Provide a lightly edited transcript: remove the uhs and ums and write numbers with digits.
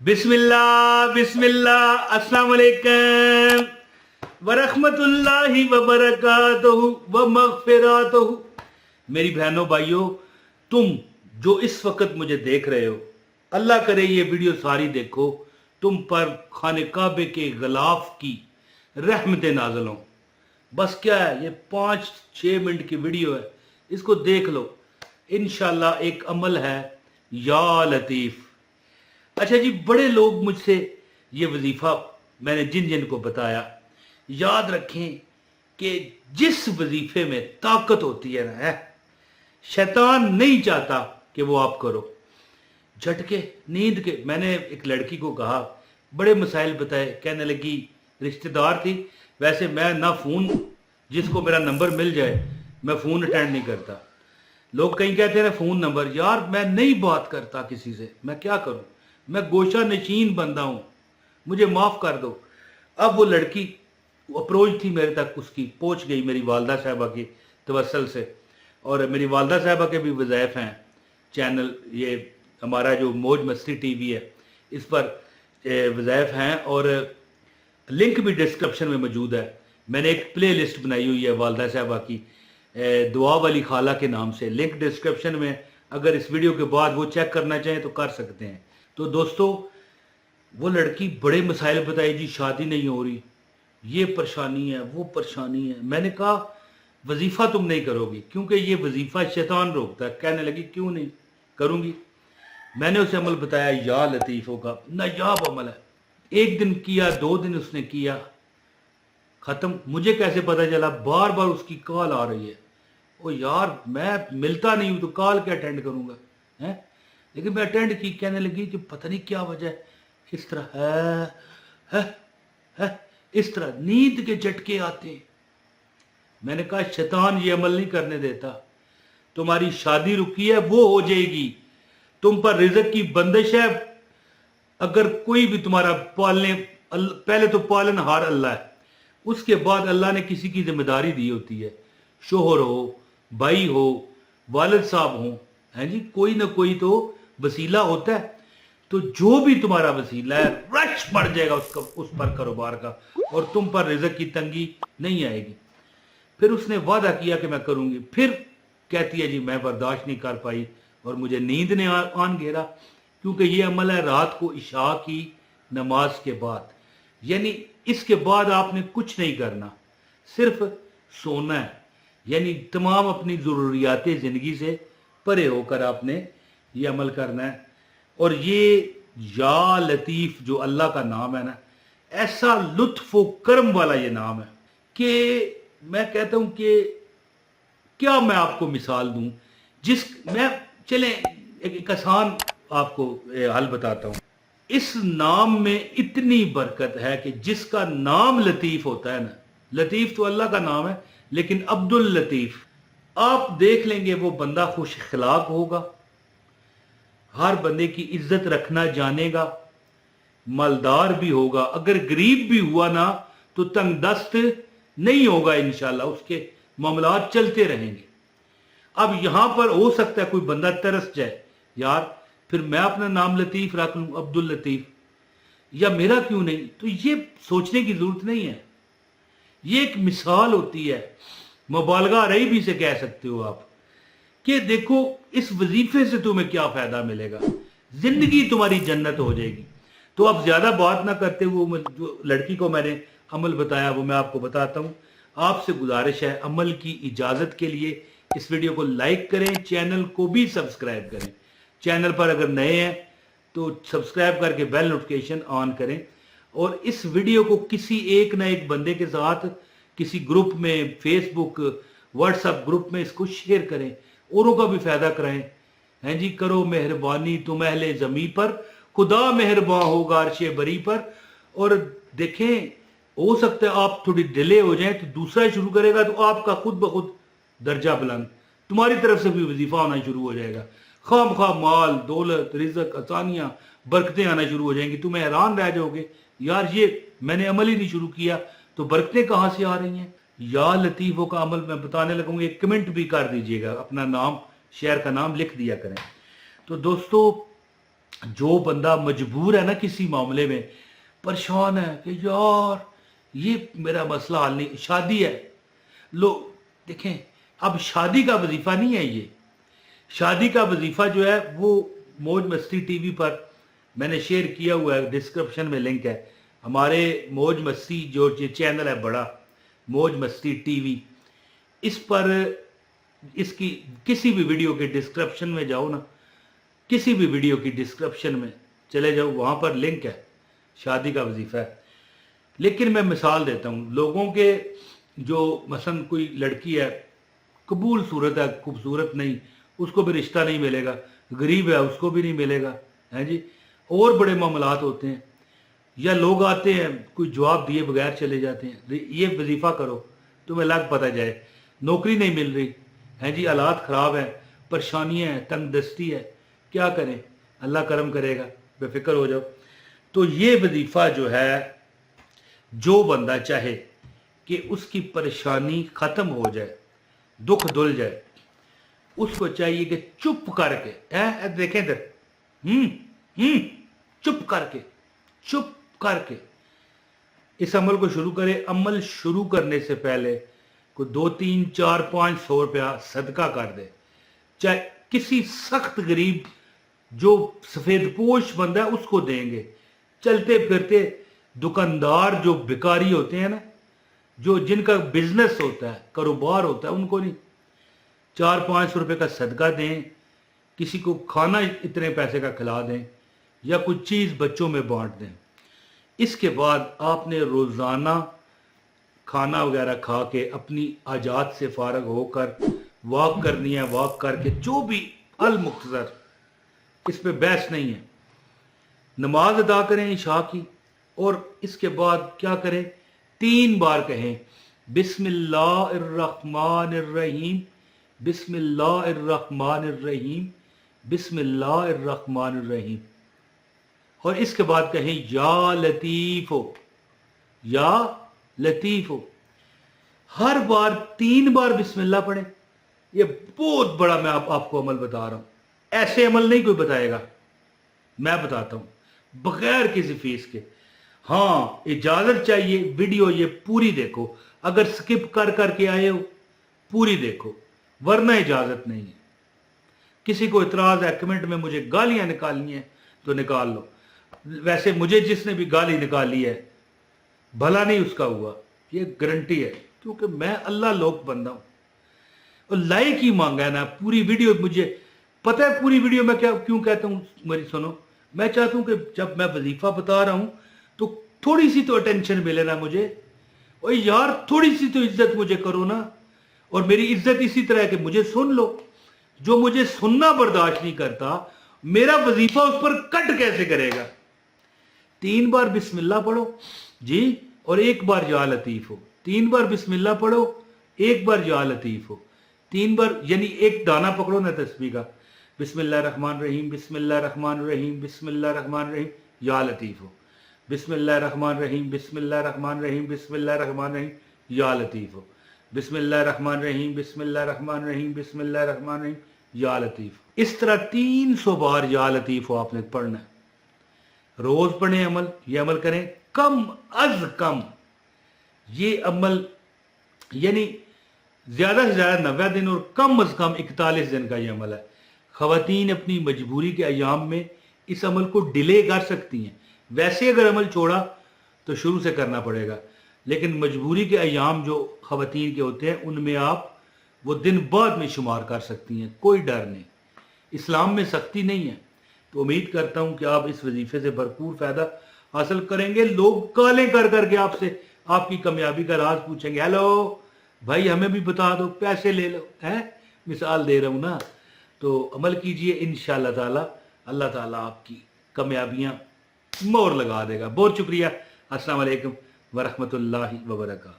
बिस्मिल्लाह बिस्मिल्लाह अस्सलाम वालेकुम वरहमतुल्लाहि वबरकातुहू व मगफिरतुहू। मेरी बहनों भाइयों, तुम जो इस वक्त मुझे देख रहे हो, अल्लाह करे ये वीडियो सारी देखो, तुम पर खाने काबे के गलाफ की रहमतें नाज़िल हों। बस क्या है, ये 5-6 मिनट की वीडियो है, इसको देख लो। इंशाल्लाह एक अमल है या लतीफ़। अच्छा जी, बड़े लोग मुझसे ये वजीफा मैंने जिन जिन को बताया, याद रखें कि जिस वजीफे में ताकत होती है ना, शैतान नहीं चाहता कि वो आप करो। झटके नींद के, मैंने एक लड़की को कहा, बड़े मसाइल बताए, कहने लगी रिश्तेदार थी। वैसे मैं ना फ़ोन, जिसको मेरा नंबर मिल जाए मैं फ़ोन अटेंड नहीं करता। लोग कहीं कहते हैं फ़ोन नंबर, यार मैं नहीं बात करता किसी से, मैं क्या करूं, मैं गोशा नशीन बंदा हूं, मुझे माफ़ कर दो। अब वो लड़की अप्रोच थी मेरे तक, उसकी पहुंच गई मेरी वालदा साहबा की तवसल से। और मेरी वालदा साहबा के भी वज़ाइफ हैं चैनल, ये हमारा जो मौज मस्ती टीवी है, इस पर वज़ाइफ हैं और लिंक भी डिस्क्रिप्शन में मौजूद है। मैंने एक प्ले लिस्ट बनाई हुई है वालदा साहबा की, दुआ वाली खाला के नाम से। लिंक डिस्क्रिप्शन में, अगर इस वीडियो के बाद वो चेक करना चाहें तो कर सकते हैं। तो दोस्तों, वो लड़की बड़े मसाइल बताई जी, शादी नहीं हो रही, ये परेशानी है, वो परेशानी है। मैंने कहा वजीफ़ा तुम नहीं करोगी क्योंकि ये वजीफ़ा शैतान रोकता है। कहने लगी क्यों नहीं करूँगी। मैंने उसे अमल बताया, या लतीफ़ों का नायाब अमल है। एक दिन किया, 2 दिन उसने किया, ख़त्म। मुझे कैसे पता चला, बार बार उसकी कॉल आ रही है। ओ यार, मैं मिलता नहीं हूँ तो कॉल क्या अटेंड करूँगा, हैं? लेकिन मैं अटेंड की। कहने लगी कि पता नहीं क्या वजह है, इस तरह है, इस तरह नींद के झटके आते हैं। मैंने कहा शैतान ये अमल नहीं करने देता। तुम्हारी शादी रुकी है, वो हो जाएगी। तुम पर रिज़्क़ की बंदिश है। अगर कोई भी तुम्हारा पालने, पहले तो पालनहार अल्लाह है, उसके बाद अल्लाह ने किसी की जिम्मेदारी दी होती है। शोहर हो, भाई हो, वालिद साहब हो, हैं जी, कोई ना कोई तो वसीला होता है। तो जो भी तुम्हारा वसीला है, रश पड़ जाएगा उसका, उस पर कारोबार का, और तुम पर रिज़्क़ की तंगी नहीं आएगी। फिर उसने वादा किया कि मैं करूंगी। फिर कहती है जी मैं बर्दाश्त नहीं कर पाई और मुझे नींद ने आन घेरा, क्योंकि ये अमल है रात को इशा की नमाज के बाद। यानी इसके बाद आपने कुछ नहीं करना, सिर्फ सोना है। यानी तमाम अपनी ज़रूरियात ज़िंदगी से परे होकर आपने ये अमल करना है। और ये या लतीफ़ जो अल्लाह का नाम है ना, ऐसा लुत्फ़ व करम वाला ये नाम है कि मैं कहता हूँ कि क्या मैं आपको मिसाल दूँ। मैं चलें एक आसान आपको हल बताता हूँ। इस नाम में इतनी बरकत है कि जिसका नाम लतीफ़ होता है ना, लतीफ़ तो अल्लाह का नाम है, लेकिन अब्दुल लतीफ़, आप देख लेंगे वो बंदा खुश अखलाक होगा, हर बंदे की इज्जत रखना जानेगा, मालदार भी होगा। अगर गरीब भी हुआ ना तो तंगदस्त नहीं होगा, इंशाल्लाह उसके मामलात चलते रहेंगे। अब यहां पर हो सकता है कोई बंदा तरस जाए, यार फिर मैं अपना नाम लतीफ़ रख लूं, अब्दुल लतीफ़, या मेरा क्यों नहीं। तो ये सोचने की जरूरत नहीं है, ये एक मिसाल होती है। मुबालगा अरबी से कह सकते हो आप कि देखो इस वजीफे से तुम्हें क्या फायदा मिलेगा, जिंदगी तुम्हारी जन्नत हो जाएगी। तो अब ज्यादा बात ना करते हुए, जो लड़की को मैंने अमल बताया वो मैं आपको बताता हूँ। आपसे गुजारिश है, अमल की इजाजत के लिए इस वीडियो को लाइक करें, चैनल को भी सब्सक्राइब करें। चैनल पर अगर नए हैं तो सब्सक्राइब करके बेल नोटिफिकेशन ऑन करें। और इस वीडियो को किसी एक ना एक बंदे के साथ, किसी ग्रुप में, फेसबुक, व्हाट्सएप ग्रुप में इसको शेयर करें, औरों का भी फायदा कराएं। हैं जी, करो मेहरबानी तुम अहले ज़मी पर, खुदा मेहरबान होगा अर्शे बरी पर। और देखें, हो सकता है आप थोड़ी डिले हो जाए तो दूसरा शुरू करेगा तो आपका खुद ब खुद दर्जा बुलंद, तुम्हारी तरफ से भी वजीफा आना शुरू हो जाएगा। खाम खा माल, दौलत, रिज़्क़, आसानियाँ, बरकतें आना शुरू हो जाएंगी। तुम्हें हैरान रह जाओगे, यार ये मैंने अमल ही नहीं शुरू किया तो बरकतें कहाँ से आ रही हैं। या लतीफ़ों का अमल मैं बताने लगूंगा, एक कमेंट भी कर दीजिएगा, अपना नाम, शहर का नाम लिख दिया करें। तो दोस्तों, जो बंदा मजबूर है ना किसी मामले में, परेशान है कि यार ये मेरा मसला हल नहीं, शादी है, लोग देखें, अब शादी का वजीफा नहीं है ये। शादी का वजीफा जो है वो मौज मस्ती टीवी पर मैंने शेयर किया हुआ है, डिस्क्रिप्शन में लिंक है। हमारे मौज मस्ती जो ये चैनल है बड़ा, मौज मस्ती टीवी, इस पर इसकी किसी भी वीडियो के डिस्क्रिप्शन में जाओ ना, किसी भी वीडियो की डिस्क्रिप्शन में चले जाओ, वहाँ पर लिंक है, शादी का वजीफा है। लेकिन मैं मिसाल देता हूँ लोगों के, जो मसलन कोई लड़की है, कबूल सूरत है, खूबसूरत नहीं, उसको भी रिश्ता नहीं मिलेगा, गरीब है उसको भी नहीं मिलेगा, है जी, और बड़े मामलात होते हैं। या लोग आते हैं कोई जवाब दिए बगैर चले जाते हैं, ये वजीफा करो तुम्हें लग पता जाए, नौकरी नहीं मिल रही है जी, हालात ख़राब हैं, परेशानियाँ हैं, तंग दस्ती है, क्या करें, अल्लाह करम करेगा, बेफिक्र हो जाओ। तो ये वजीफा जो है, जो बंदा चाहे कि उसकी परेशानी ख़त्म हो जाए, दुख धुल जाए, उसको चाहिए कि चुप करके, देखें इधर, चुप करके इस अमल को शुरू करे। अमल शुरू करने से पहले कोई 2, 3, 4, 500 रुपया सदका कर दे, चाहे किसी सख्त गरीब जो सफ़ेदपोश बंदा है उसको देंगे। चलते फिरते दुकानदार जो भिखारी होते हैं ना, जो जिनका बिजनेस होता है, कारोबार होता है, उनको नहीं, 400-500 रुपये का सदका दें, किसी को खाना इतने पैसे का खिला दें, या कुछ चीज़ बच्चों में बांट दें। इसके बाद आपने रोज़ाना खाना वगैरह खा के अपनी आजात से फारग होकर वॉक करनी है, वॉक करके जो भी अल मुख्तसर, इस पे बहस नहीं है, नमाज अदा करें इशा की, और इसके बाद क्या करें, 3 बार कहें बिस्मिल्लाहिर्रहमानिर्रहीम, बिस्मिल्लाहिर्रहमानिर्रहीम, बिस्मिल्लाहिर्रहमानिर्रहीम, और इसके बाद कहें या लतीफ हो, या लतीफ हो। हर बार 3 बार बिस्मिल्लाह पढ़ें। ये बहुत बड़ा मैं आपको अमल बता रहा हूं, ऐसे अमल नहीं कोई बताएगा, मैं बताता हूं बगैर किसी फीस के। हाँ, इजाजत चाहिए, वीडियो ये पूरी देखो, अगर स्किप कर करके आए हो पूरी देखो, वरना इजाजत नहीं है। किसी को इतराज है कमेंट में मुझे गालियां निकालनी है तो निकाल लो, वैसे मुझे जिसने भी गाली निकाली है भला नहीं उसका हुआ, ये गारंटी है, क्योंकि मैं अल्लाह लोक बंदा हूं। और लाइक ही मांगा है ना पूरी वीडियो, मुझे पता है पूरी वीडियो मैं क्यों कहता हूं, मेरी सुनो, मैं चाहता हूं कि जब मैं वजीफा बता रहा हूं तो थोड़ी सी तो अटेंशन मिले ना मुझे, और यार थोड़ी सी तो इज्जत मुझे करो ना। और मेरी इज्जत इसी तरह के मुझे सुन लो, जो मुझे सुनना बर्दाश्त नहीं करता मेरा वजीफा उस पर कट कैसे करेगा। 3 बार बिस्मिल्लाह पढ़ो जी, और 1 बार या लतीफ हो। 3 बार बिस्मिल्लाह पढ़ो, 1 बार या लतीफ हो। 3 बार यानी एक दाना पकड़ो ना तस्बीह का, बिस्मिल्लाहिर्रहमानिर्रहीम, बिस्मिल्लाहिर्रहमानिर्रहीम, बिस्मिल्लाहिर्रहमानिर्रहीम, या लतीफ हो, बिस्मिल्लाहिर्रहमानिर्रहीम, बिस्मिल्लाहिर्रहमानिर्रहीम, बिस्मिल्लाहिर्रहमानिर्रहीम, या लतीफ हो, बिस्मिल्लाहिर्रहमानिर्रहीम, बिस्मिल्लाहिर्रहमानिर्रहीम, बिस्मिल्लाहिर्रहमानिर्रहीम, या लतीफ। इस तरह 300 बार या लतीफ हो आपने पढ़ना है। रोज पढ़ें अमल, ये अमल करें कम अज कम, ये अमल यानी ज्यादा से ज्यादा 90 दिन और कम अज कम 41 दिन का ये अमल है। खवातीन अपनी मजबूरी के अयाम में इस अमल को डिले कर सकती हैं, वैसे अगर अमल छोड़ा तो शुरू से करना पड़ेगा, लेकिन मजबूरी के अयाम जो खवातीन के होते हैं उनमें आप वो दिन बाद में शुमार कर सकती हैं, कोई डर नहीं, इस्लाम में सख्ती नहीं है। तो उम्मीद करता हूं कि आप इस वजीफे से भरपूर फायदा हासिल करेंगे। लोग कॉलें कर करके आपसे आपकी कामयाबी का राज पूछेंगे, हेलो भाई हमें भी बता दो, पैसे ले लो, है मिसाल दे रहा हूं ना। तो अमल कीजिए, इंशाअल्लाह ताला अल्लाह ताला आपकी कामयाबियां मोहर लगा देगा। बहुत शुक्रिया। अस्सलाम वालेकुम वरहमतुल्लाहि वबरकातुहू।